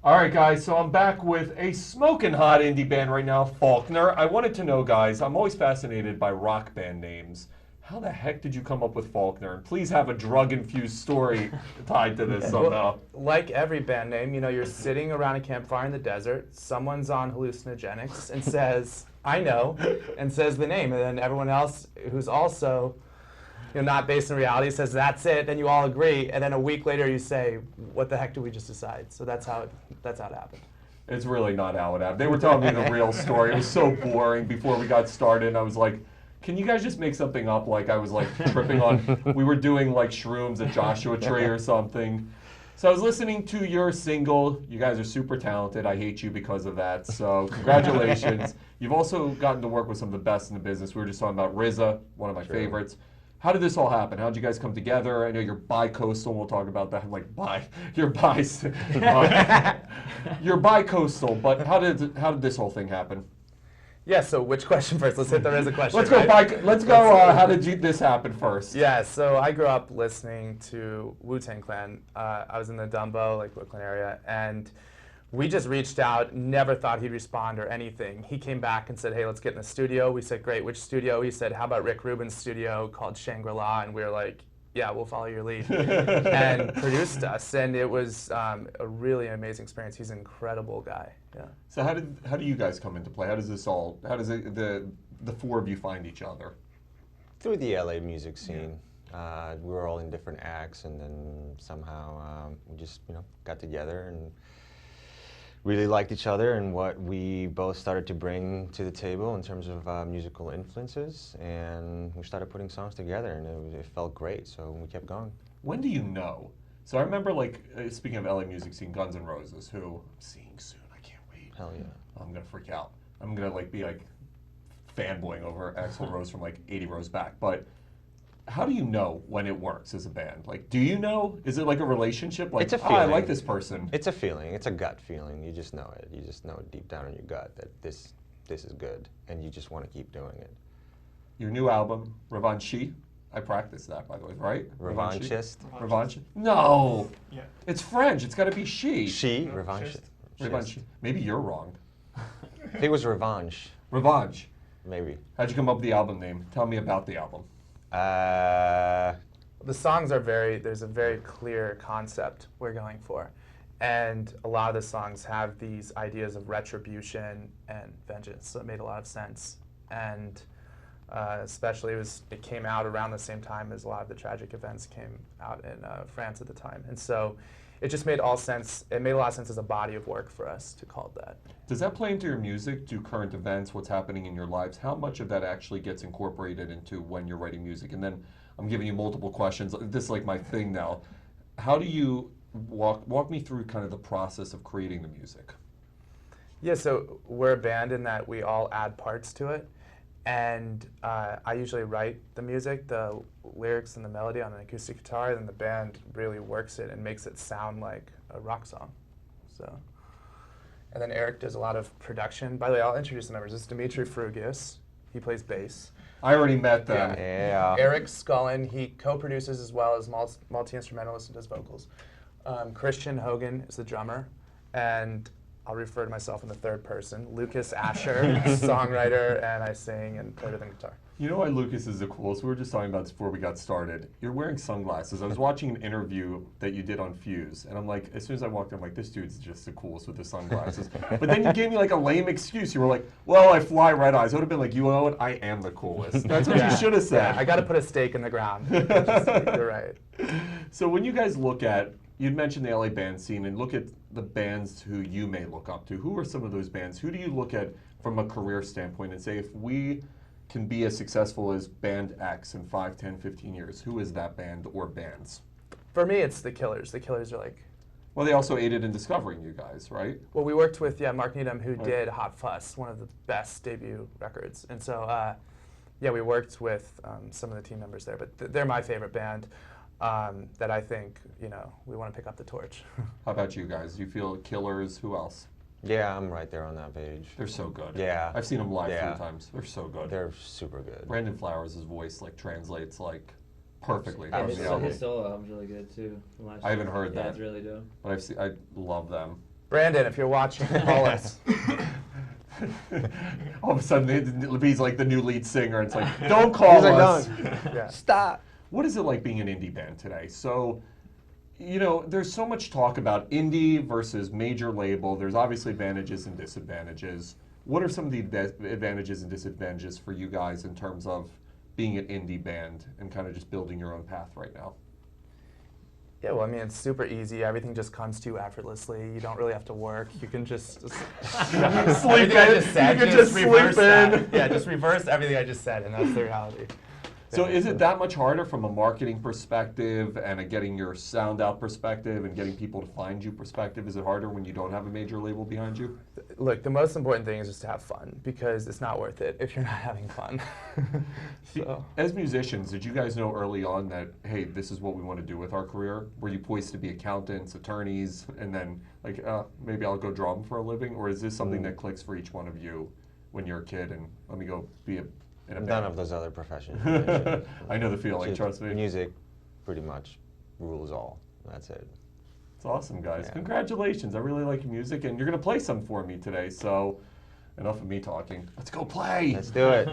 All right, guys, so I'm back with a smoking hot indie band right now, Faulkner. I wanted to know, guys, I'm always fascinated by rock band names. How the heck did you come up with Faulkner? And please have a drug-infused story tied to this somehow. Like every band name, you're sitting around a campfire in the desert, someone's on hallucinogenics and says, I know, and says the name, and then everyone else who's also not based in reality says, that's it, then you all agree, and then a week later you say, what the heck did we just decide? So that's how it happened. It's really not how it happened. They were telling me the real story. It was so boring before we got started. I was like, can you guys just make something up? Like I was like tripping on, we were doing like shrooms at Joshua Tree or something. So I was listening to your single. You guys are super talented. I hate you because of that. So congratulations. You've also gotten to work with some of the best in the business. We were just talking about RZA, one of my favorites. How did this all happen? How did you guys come together? I know you're bi-coastal. We'll talk about that. Like you're you're bi-coastal. But how did this whole thing happen? Yeah. So which question first? Let's hit the RZA question. Let's go. How did this happen first? Yeah. So I grew up listening to Wu-Tang Clan. I was in the Dumbo, like Brooklyn area, and we just reached out, never thought he'd respond or anything. He came back and said, hey, let's get in the studio. We said, great, which studio? He said, how about Rick Rubin's studio called Shangri-La? And we were like, yeah, we'll follow your lead. And produced us, and it was a really amazing experience. He's an incredible guy. Yeah. So how do you guys come into play? How does the four of you find each other? Through the LA music scene. We were all in different acts, and then somehow we just got together and really liked each other and what we both started to bring to the table in terms of musical influences, and we started putting songs together, and it felt great, so we kept going. When do you know? So I remember, like, speaking of LA music scene, Guns N' Roses, who I'm seeing soon. I can't wait. Hell yeah. I'm gonna freak out. I'm gonna be fanboying over Axl Rose from 80 rows back. But how do you know when it works as a band? Like, do you know? Is it like a relationship? Like, it's a feeling. I like this person. It's a feeling. It's a gut feeling. You just know it. You just know it deep down in your gut that this is good, and you just want to keep doing it. Your new album, Revanchist. I practiced that, by the way, right? Revanchist. Revanchist. No. Yeah. It's French. It's got to be she. She. No, Revanchist. Revanchist. Maybe you're wrong. I think it was Revanche. Revanche. Maybe. How'd you come up with the album name? Tell me about the album. The songs are there's a very clear concept we're going for. And a lot of the songs have these ideas of retribution and vengeance, so it made a lot of sense. And especially it came out around the same time as a lot of the tragic events came out in France at the time. And so it just made sense. It made a lot of sense as a body of work for us to call it that. Does that play into your music? Do current events, what's happening in your lives, how much of that actually gets incorporated into when you're writing music? And then I'm giving you multiple questions. This is like my thing now. How do you walk me through kind of the process of creating the music? Yeah, so we're a band in that we all add parts to it. And I usually write the music, the lyrics and the melody on an acoustic guitar, then the band really works it and makes it sound like a rock song. So, and then Eric does a lot of production. By the way, I'll introduce the members. This is Dimitri Frugius. He plays bass. I already met them. Yeah. Eric Scullin, he co-produces as well as multi-instrumentalist and does vocals. Christian Hogan is the drummer. And I'll refer to myself in the third person. Lucas Asher, songwriter, and I sing and play rhythm guitar. You know why Lucas is the coolest? We were just talking about this before we got started. You're wearing sunglasses. I was watching an interview that you did on Fuse, and I'm like, as soon as I walked in, I'm like, this dude's just the coolest with the sunglasses. But then you gave me like a lame excuse. You were like, well, I fly red eyes. I would have been like, you know what? I am the coolest. That's what you should have said. Yeah, I got to put a stake in the ground. You're right. So when you guys look at, you'd mentioned the LA band scene, and look at the bands who you may look up to. Who are some of those bands? Who do you look at from a career standpoint and say, if we can be as successful as band X in 5, 10, 15 years, who is that band or bands? For me, it's the Killers. The Killers are like... Well, they also aided in discovering you guys, right? Well, we worked with, Mark Needham, who did Hot Fuss, one of the best debut records. And so, we worked with some of the team members there, but they're my favorite band. That I think, we want to pick up the torch. How about you guys? Do you feel Killers? Who else? Yeah, I'm right there on that page. They're so good. Yeah. I've seen them live 3 times. They're so good. They're super good. Brandon Flowers' voice translates perfectly. Yeah, his solo album's really good too. I haven't heard that. Yeah, it's really dope. But I love them. Brandon, if you're watching, call us. All of a sudden, he's like the new lead singer. It's like, don't call He's like, us. Yeah. Stop. What is it like being an indie band today? So, you know, there's so much talk about indie versus major label. There's obviously advantages and disadvantages. What are some of the advantages and disadvantages for you guys in terms of being an indie band and kind of just building your own path right now? Yeah, well, I mean, it's super easy. Everything just comes to you effortlessly. You don't really have to work. You can just Sleep everything I in. just said, You can just just reverse sleep that. in. Yeah, just reverse everything I just said, and that's the reality. So Yeah, is it that much harder from a marketing perspective and a getting your sound out perspective and getting people to find you perspective? Is it harder when you don't have a major label behind you? Look, the most important thing is just to have fun, because it's not worth it if you're not having fun. So. As musicians, did you guys know early on that, hey, this is what we want to do with our career? Were you poised to be accountants, attorneys, and then like, maybe I'll go drum for a living? Or is this something that clicks for each one of you when you're a kid and let me go be in a band? None of those other professions. I know the feeling, trust me. Music pretty much rules all. That's it. It's awesome, guys. Yeah. Congratulations. I really like your music, and you're going to play some for me today, so enough of me talking. Let's go play. Let's do it.